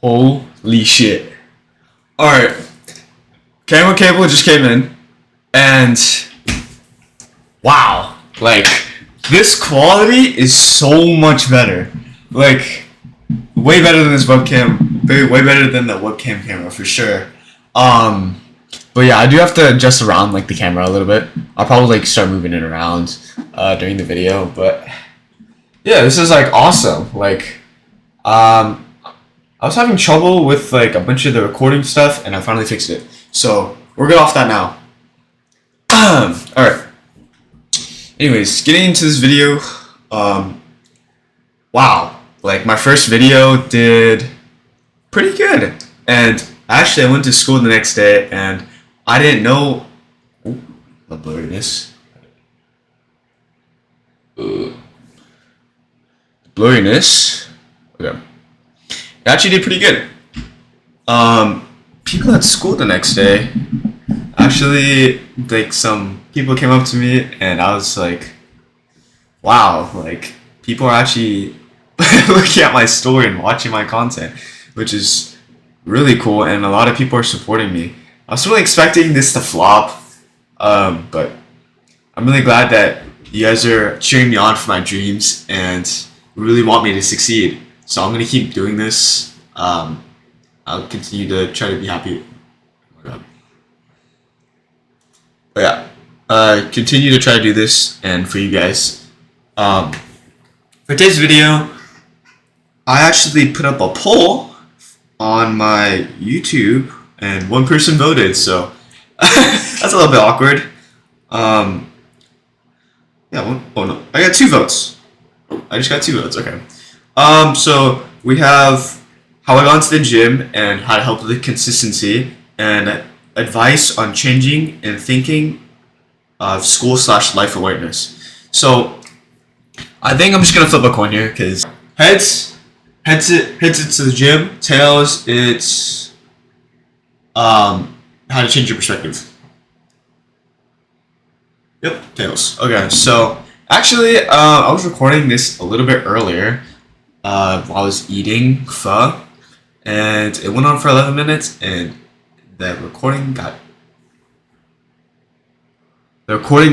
Holy shit. Alright, camera cable just came in, and wow, like, this quality is so much better. Like, way better than this webcam, way better than the webcam camera for sure. But yeah, I do have to adjust around like the camera a little bit. I'll probably like start moving it around during the video, but yeah, this is like awesome. Like, I was having trouble with like a bunch of the recording stuff, and I finally fixed it. So we're good off that now. All right. Anyways, getting into this video. Wow, like my first video did pretty good, and actually I went to school the next day, and I didn't know. Ooh, the blurriness. Blurriness. Okay. It actually did pretty good. People at school the next day, actually, like some people came up to me, and I was like, wow, like people are actually looking at my story and watching my content, which is really cool, and a lot of people are supporting me. I was really expecting this to flop, but I'm really glad that you guys are cheering me on for my dreams and really want me to succeed. So I'm gonna keep doing this. I'll continue to try to be happy. Oh my God. But yeah, continue to try to do this, and for you guys. For today's video, I actually put up a poll on my YouTube, and one person voted, so that's a little bit awkward. Oh no, I got 2 votes. I just got 2 votes. Okay. So we have how I got into the gym and how to help with the consistency, and advice on changing and thinking of school/life awareness. So I think I'm just gonna flip a coin here, because heads it's to the gym. Tails, it's how to change your perspective. Yep, tails. Okay, so actually, I was recording this a little bit earlier while I was eating pho, and it went on for 11 minutes, and the recording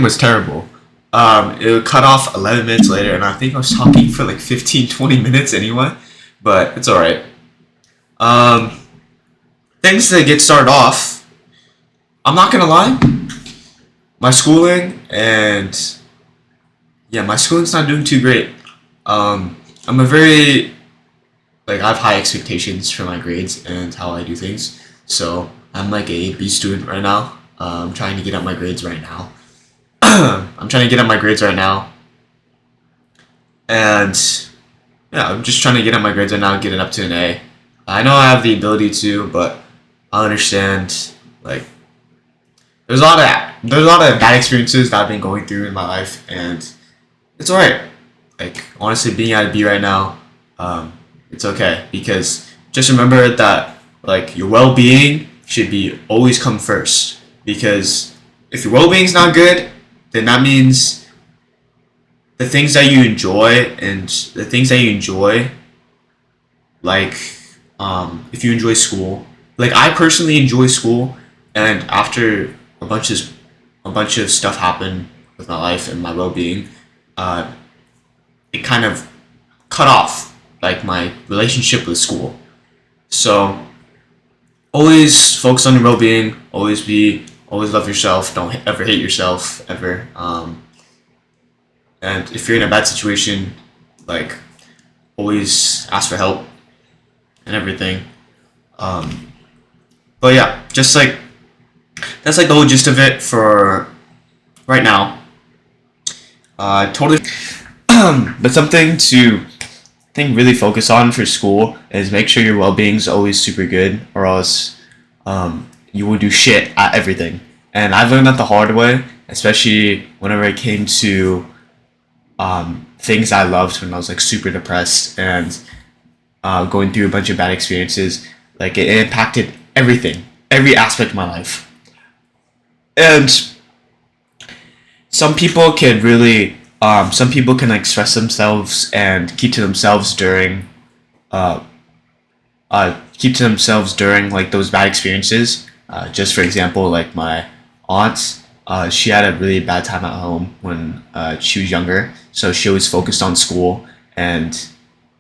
was terrible. It would cut off 11 minutes later, and I think I was talking for like 15-20 minutes anyway, but it's alright. Things to get started off, I'm not gonna lie, my schooling, and yeah, my schooling's not doing too great. I'm a very, like, I have high expectations for my grades and how I do things, so I'm like a B student right now. I'm trying to get up my grades right now. And yeah, I'm just trying to get up my grades right now, get it up to an A. I know I have the ability to, but I understand, like, there's a lot of bad experiences that I've been going through in my life, and it's alright. Like, honestly, being at a B right now, it's okay, because just remember that, like, your well-being should be always come first, because if your well-being's not good, then that means the things that you enjoy, like, if you enjoy school, like, I personally enjoy school, and after a bunch of stuff happened with my life and my well-being, it kind of cut off, like, my relationship with school. So always focus on your well-being. Always love yourself. Don't ever hate yourself ever. And if you're in a bad situation, like, always ask for help and everything. But yeah, just like, that's like the whole gist of it for right now. Totally. But something to really focus on for school is make sure your well-being is always super good, or else you will do shit at everything. And I've learned that the hard way, especially whenever it came to things I loved when I was like super depressed and going through a bunch of bad experiences. Like, it impacted everything, every aspect of my life. And some people can like express themselves and keep to themselves during keep to themselves during like those bad experiences. Just for example, like my aunt, she had a really bad time at home when she was younger, so she always focused on school, and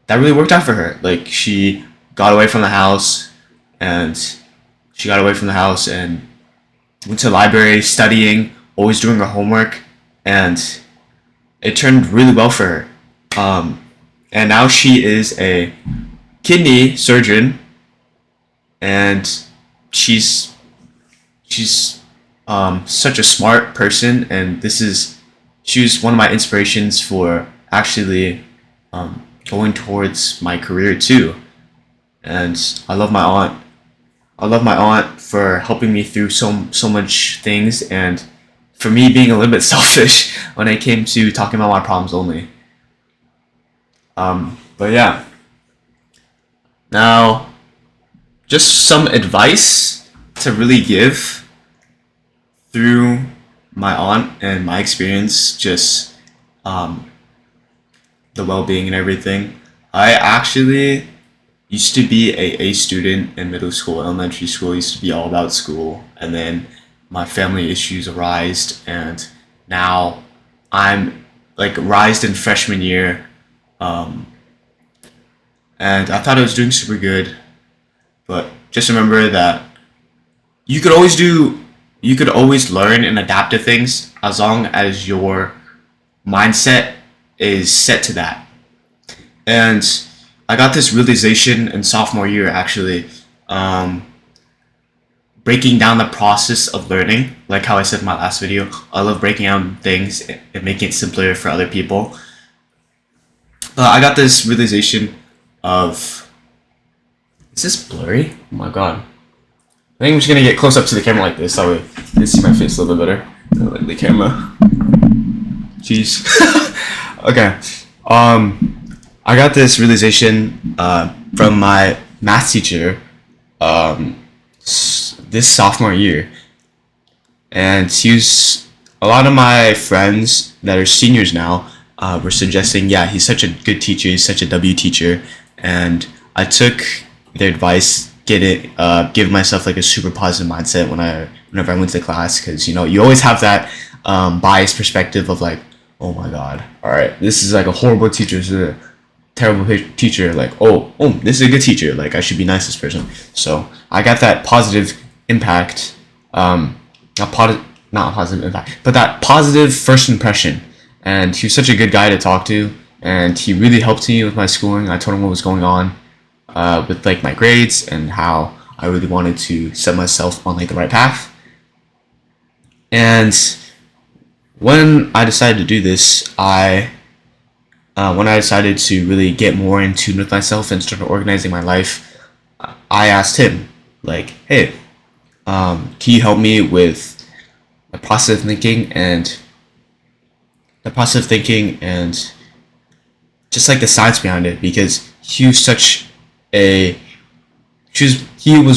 that really worked out for her. Like she got away from the house, and she got away from the house and went to the library, studying, always doing her homework, and it turned really well for her. And now she is a kidney surgeon, and she's such a smart person, and she was one of my inspirations for actually going towards my career too. And I love my aunt. I love my aunt for helping me through so much things, and for me being a little bit selfish when it came to talking about my problems only. But yeah, now just some advice to really give through my aunt and my experience, just um, the well-being and everything. I actually used to be a student in middle school, elementary school. Used to be all about school, and then my family issues arised, and now I'm like rised in freshman year, um, and I thought I was doing super good, but just remember that you could always do, you could always learn and adapt to things as long as your mindset is set to that. And I got this realization in sophomore year actually, um, breaking down the process of learning, like how I said in my last video. I love breaking down things and making it simpler for other people. But I got this realization of, is this blurry? Oh my god. I think I'm just gonna get close up to the camera like this, that way you can see my face a little bit better. Like the camera. Jeez. Okay. I got this realization from my math teacher this sophomore year, and a lot of my friends that are seniors now were suggesting, yeah, he's such a good teacher, he's such a W teacher, and I took their advice, give myself like a super positive mindset whenever I went to class, because you always have that biased perspective of like, oh my god, all right, this is like a horrible teacher, this is a terrible teacher, like oh this is a good teacher, like I should be nice to this person. So I got that positive impact, not positive impact, but that positive first impression. And he was such a good guy to talk to, and he really helped me with my schooling. I told him what was going on with like my grades and how I really wanted to set myself on like the right path. And when I decided to do this, when I decided to really get more in tune with myself and start organizing my life, I asked him, like, hey, can you help me with the process of thinking and just like the science behind it, because he was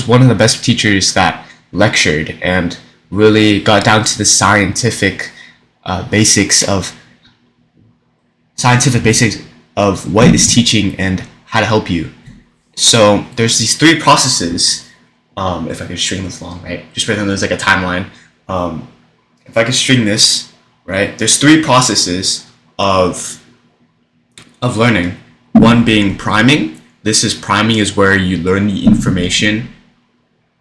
one of the best teachers that lectured and really got down to the scientific basics of what is teaching and how to help you. So there's these three processes. If I could string this long, right? Just pretend there's like a timeline. If I could string this, right? There's three processes of learning. One being priming. Priming is where you learn the information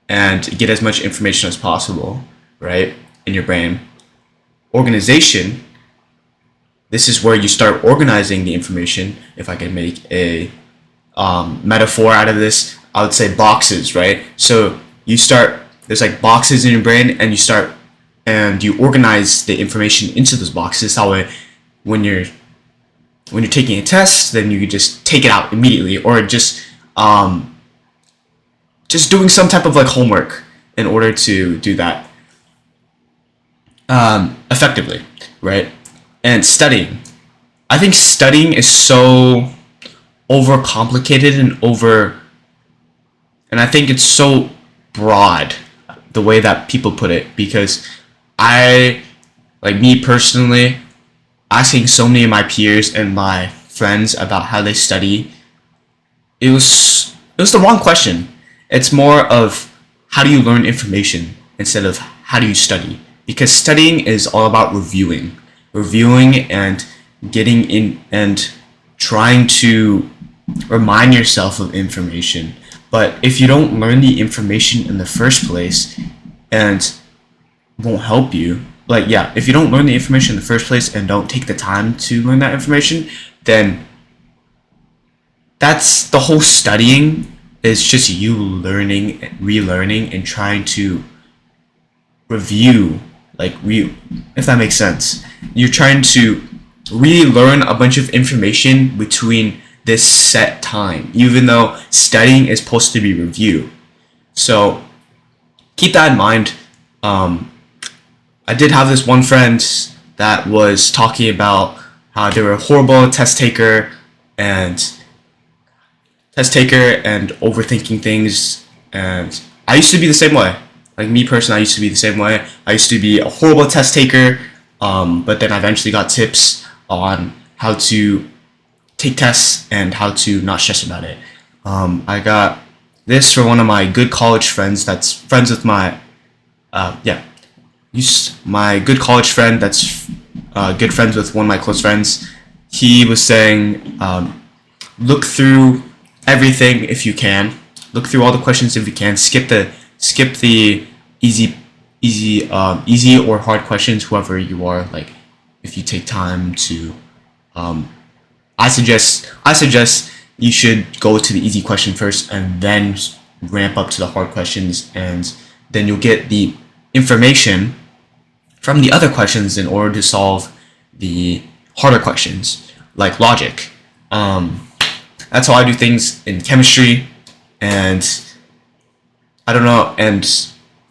and get as much information as possible, right, in your brain. Organization. This is where you start organizing the information. If I can make a metaphor out of this, I would say boxes, right? So there's like boxes in your brain, and you organize the information into those boxes. That way, when you're taking a test, then you can just take it out immediately, or just doing some type of like homework in order to do that effectively, right? And studying. I think studying is so overcomplicated and I think it's so broad the way that people put it, because me personally, asking so many of my peers and my friends about how they study, it was was the wrong question. It's more of how do you learn information instead of how do you study? Because studying is all about reviewing and getting in and trying to remind yourself of information. But if you don't learn the information in the first place and won't help you, like, yeah, if you don't learn the information in the first place and don't take the time to learn that information, then that's the whole studying is just you learning, relearning, and trying to review, if that makes sense. You're trying to relearn a bunch of information between this set time, even though studying is supposed to be review. So keep that in mind. I did have this one friend that was talking about how they were a horrible test taker and overthinking things. And I used to be the same way. Like me personally, I used to be the same way. I used to be a horrible test taker, but then I eventually got tips on how to take tests and how to not stress about it. I got this from one of my good college friends that's friends with my, my good college friend that's good friends with one of my close friends. He was saying, look through everything if you can. Look through all the questions if you can. Skip the easy or hard questions, whoever you are. Like, if you take time to, I suggest you should go to the easy question first and then ramp up to the hard questions, and then you'll get the information from the other questions in order to solve the harder questions, like logic. That's how I do things in chemistry and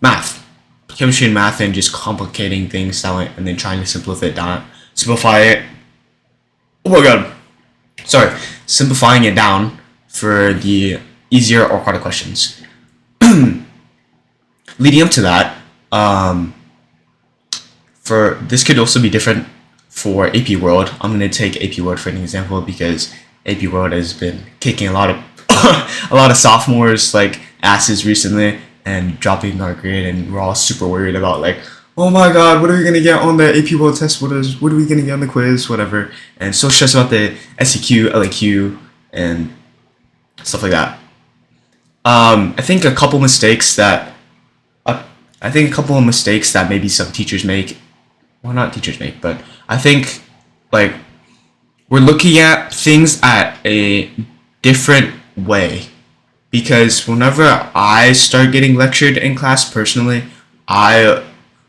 math. Chemistry and math, and just complicating things down and then trying to simplify it. Oh my god. Sorry. Simplifying it down for the easier or harder questions. Leading up to that, for this could also be different for AP World. I'm gonna take AP World for an example because AP World has been kicking a lot of a lot of sophomores like asses recently and dropping our grade, and we're all super worried about like, oh my god, what are we gonna get on the AP World test? What are we gonna get on the quiz? Whatever, and so stressed about the SEQ, LAQ, and stuff like that. I think a couple of mistakes that maybe some teachers make, well, not teachers make, but I think like we're looking at things at a different way, because whenever I start getting lectured in class personally, I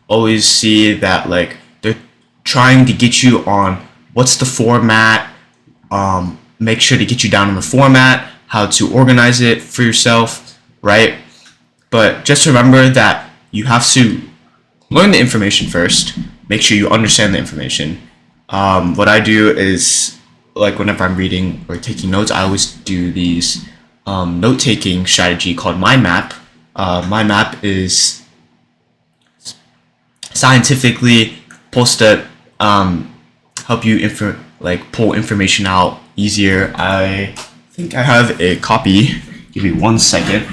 always see that like they're trying to get you on what's the format, make sure to get you down on the format, how to organize it for yourself, right? But just remember that you have to learn the information first, make sure you understand the information. What I do is, like, whenever I'm reading or taking notes, I always do these note-taking strategy called mind map. Mind map is scientifically supposed to help you pull information out easier. I think I have a copy. Give me 1 second.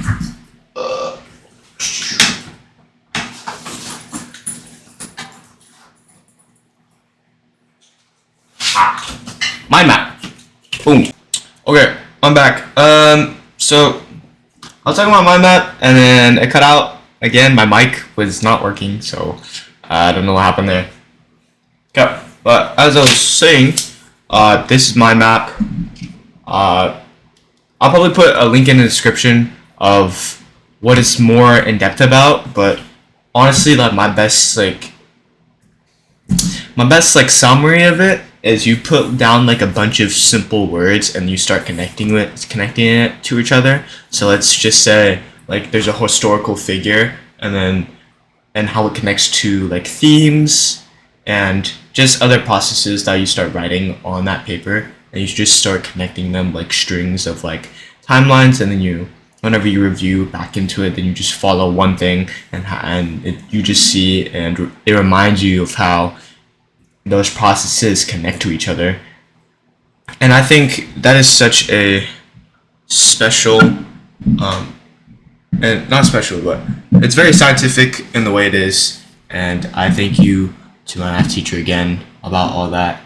Mind map. Boom. Okay, I'm back. So I was talking about mind map, and then it cut out again. My mic was not working, so I don't know what happened there. Okay, but as I was saying, this is mind map. I'll probably put a link in the description of what it's more in depth about. But honestly, like my best summary of it is you put down like a bunch of simple words and you start connecting it to each other. So let's just say like there's a historical figure, and how it connects to like themes and just other processes that you start writing on that paper, and you just start connecting them like strings of like timelines, and then whenever you review back into it, then you just follow one thing, you just see, and it reminds you of how those processes connect to each other. And I think that is such a special Um, and not special, but it's very scientific in the way it is. And I thank you to my math teacher again about all that.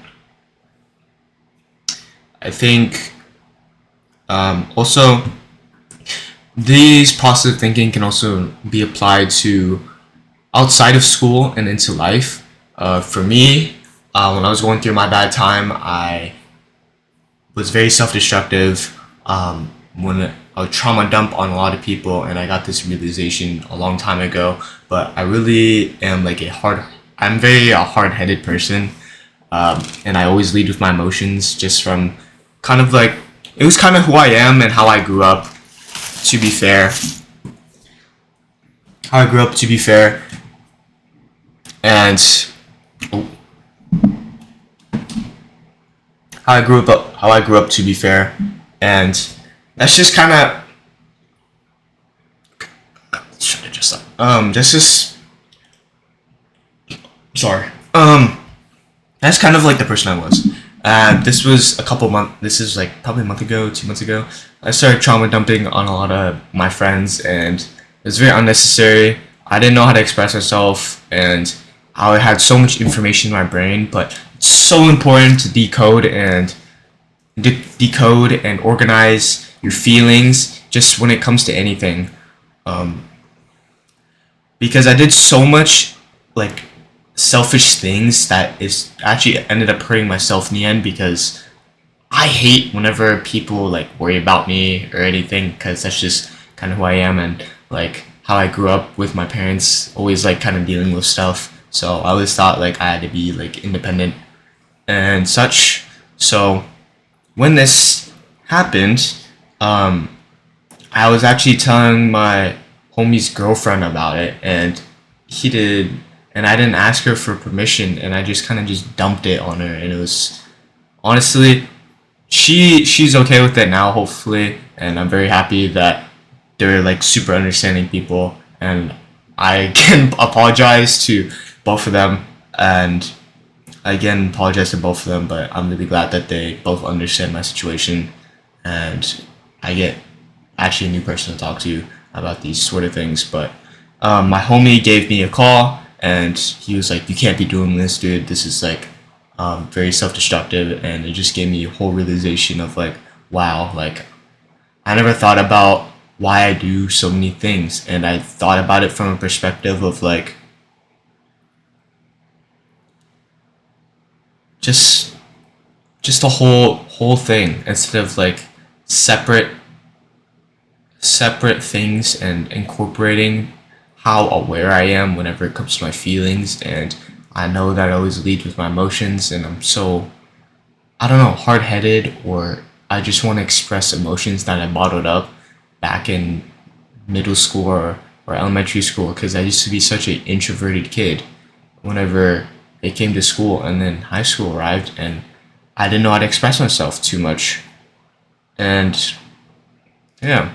I think also these positive thinking can also be applied to outside of school and into life. For me, when I was going through my bad time, I was very self-destructive. When I would trauma dump on a lot of people, and I got this realization a long time ago. But I really am like I'm very hard-headed person, and I always lead with my emotions, just from kind of like it was kind of who I am and how I grew up. To be fair, how I grew up. To be fair, and oh, how I grew up. To be fair, and that's just kind of should have just that's just sorry. That's kind of like the person I was. This was a couple months. This is like probably a month ago, 2 months ago. I started trauma dumping on a lot of my friends, and it was very unnecessary. I didn't know how to express myself, and I had so much information in my brain. But it's so important to decode and organize your feelings just when it comes to anything. Um, because I did so much like selfish things that is actually ended up hurting myself in the end, because I hate whenever people like worry about me or anything, because that's just kind of who I am, and like how I grew up with my parents always like kind of dealing with stuff. So I always thought like I had to be like independent and such. So when this happened, um, I was actually telling my homie's girlfriend about it, and he did, and I didn't ask her for permission, and I just kind of just dumped it on her, and it was honestly, she's okay with it now, hopefully, and I'm very happy that they're like super understanding people, and I can apologize to both of them, and I again apologize to both of them, but I'm really glad that they both understand my situation, and I get actually a new person to talk to about these sort of things. But my homie gave me a call, and he was like, "You can't be doing this, dude. This is like very self-destructive," and it just gave me a whole realization of like, wow, like I never thought about why I do so many things, and I thought about it from a perspective of like just just the whole thing, instead of like separate separate things, and incorporating how aware I am whenever it comes to my feelings. And I know that I always lead with my emotions, and I'm so, I don't know, hard headed, or I just want to express emotions that I bottled up back in middle school or elementary school, because I used to be such an introverted kid whenever it came to school, and then high school arrived, and I didn't know how to express myself too much. And yeah,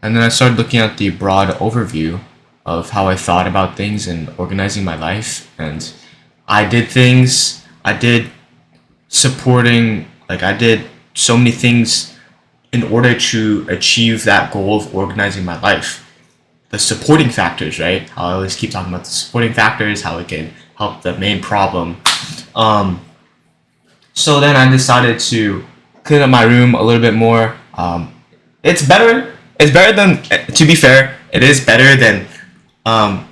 and then I started looking at the broad overview of how I thought about things and organizing my life. And I did I did so many things in order to achieve that goal of organizing my life. The supporting factors, right? How I always keep talking about the supporting factors, how it can help the main problem. Um, so then I decided to clean up my room a little bit more. It's better. It's better than. To be fair, it is better than um,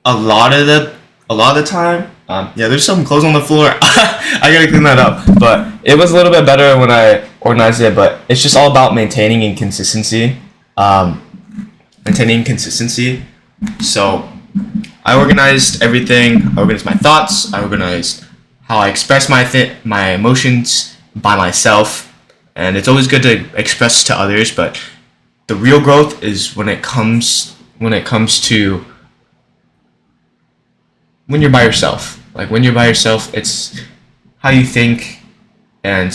a lot of the time. Yeah, there's some clothes on the floor. I gotta clean that up. But it was a little bit better when I organized it. But it's just all about maintaining inconsistency. Um, Maintaining consistency. So I organized everything. I organized my thoughts. I organized how I express my emotions by myself. And it's always good to express to others, but the real growth is when it comes to when you're by yourself. Like when you're by yourself, it's how you think and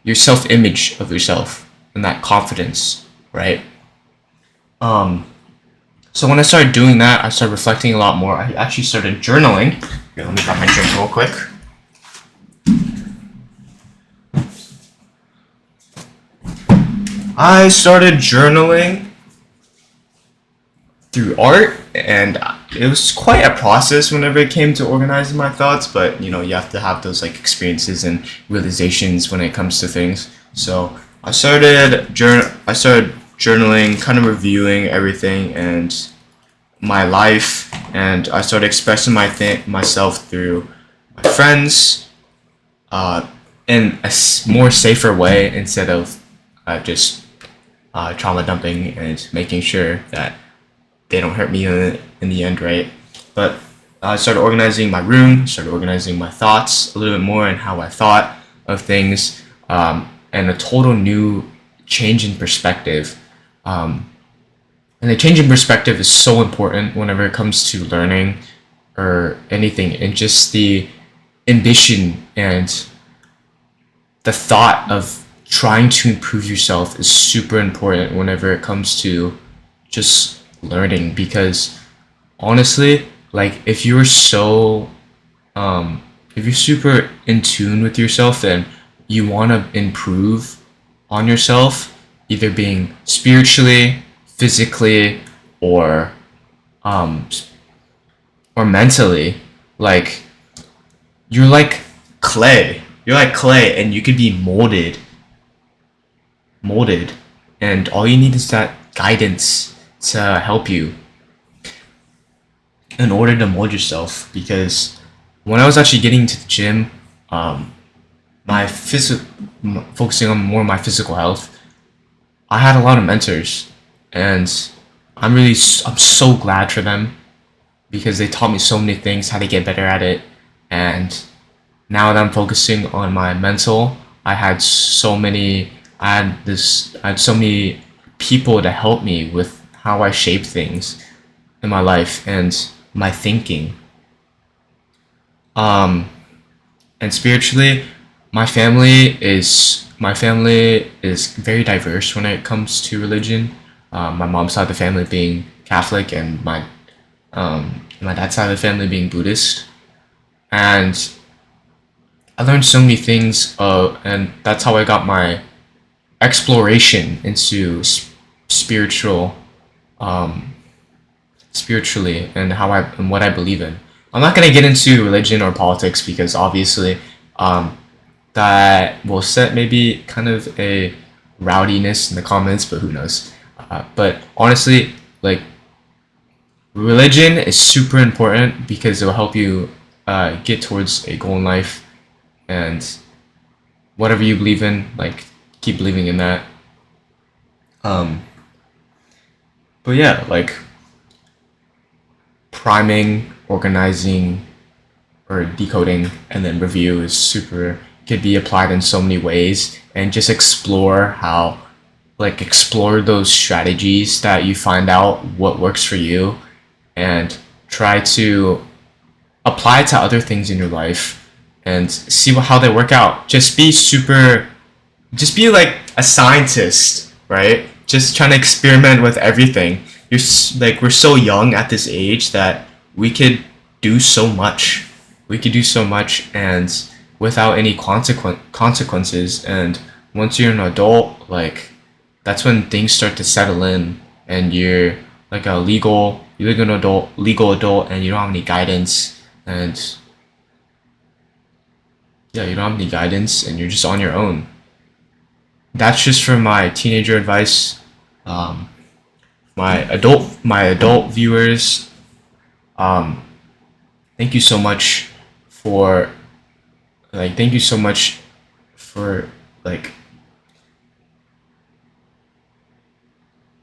your self-image of yourself and that confidence, right? Um, so when I started doing that, I started reflecting a lot more. I actually started journaling. Here, let me grab my drink real quick. I started journaling through art, and it was quite a process whenever it came to organizing my thoughts. But you have to have those like experiences and realizations when it comes to things. So I started journaling, kind of reviewing everything and my life, and I started expressing myself through my friends, in a more safer way instead of just trauma dumping and making sure that they don't hurt me in the end, right? But I started organizing my room, started organizing my thoughts a little bit more and how I thought of things, and a total new change in perspective. Um, and the change in perspective is so important whenever it comes to learning or anything, and just the ambition and the thought of trying to improve yourself is super important whenever it comes to just learning, because honestly, like if you're super in tune with yourself, then you want to improve on yourself, either being spiritually, physically, or um or mentally. Like you're like you're like clay, and you could be molded, and all you need is that guidance to help you in order to mold yourself. Because when I was actually getting to the gym, um, my physical focusing on more my physical health, I had a lot of mentors, and I'm so glad for them, because they taught me so many things, how to get better at it. And now that I'm focusing on my mental, I had so many people to help me with how I shape things in my life and my thinking. Um, and spiritually, my family is very diverse when it comes to religion. My mom's side of the family being Catholic, and my dad's side of the family being Buddhist. And I learned so many things, and that's how I got my exploration into spiritual, um, spiritually, and what I believe in. I'm not gonna get into religion or politics, because obviously, um, that will set maybe kind of a rowdiness in the comments, but who knows? But honestly, like, religion is super important because it will help you get towards a goal in life, and whatever you believe in, like, keep believing in that. Um, but yeah, like, priming, organizing, or decoding, and then review is super, could be applied in so many ways, and just explore those strategies that you find out what works for you, and try to apply it to other things in your life and see how they work out. Just be like a scientist, right? Just trying to experiment with everything. We're so young at this age that we could do so much. We could do so much, and without any consequences. And once you're an adult, like, that's when things start to settle in, and you're like an legal adult, and you don't have any guidance, and yeah, you don't have any guidance, and you're just on your own. That's just for my teenager advice. Um, my adult viewers, um, thank you so much for thank you so much for, like,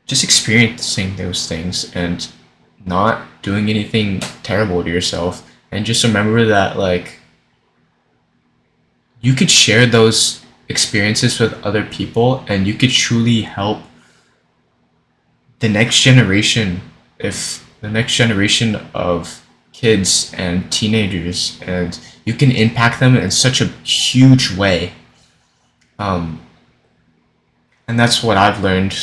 just experiencing those things and not doing anything terrible to yourself. And just remember that, like, you could share those experiences with other people, and you could truly help the next generation, if the next generation of kids and teenagers, and you can impact them in such a huge way. um, and that's what I've learned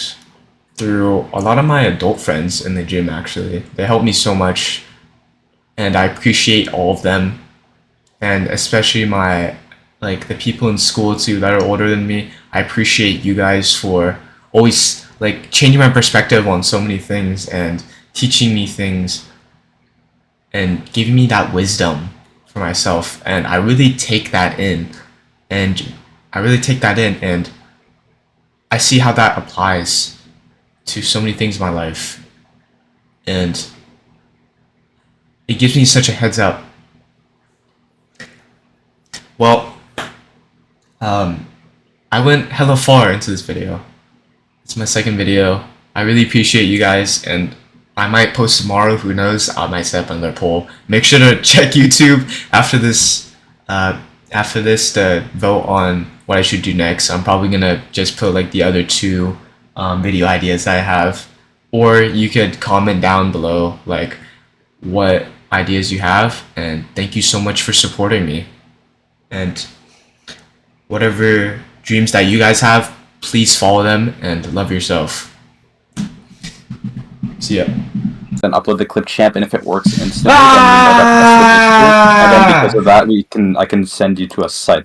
through a lot of my adult friends in the gym. Actually, they helped me so much, and I appreciate all of them, and especially the people in school too that are older than me. I appreciate you guys for always like changing my perspective on so many things and teaching me things and giving me that wisdom for myself. And I really take that in, and and I see how that applies to so many things in my life, and it gives me such a heads up. Well, I went hella far into this video. It's my second video. I really appreciate you guys, and I might post tomorrow. Who knows? I might set up another poll. Make sure to check YouTube after this. To vote on what I should do next. I'm probably gonna just put like the other two video ideas I have, or you could comment down below like what ideas you have. And thank you so much for supporting me. And whatever dreams that you guys have, please follow them and love yourself. See ya. Then upload the clip champ, and if it works instantly, then we know that that's what it's doing. And then because of that, I can send you to a site that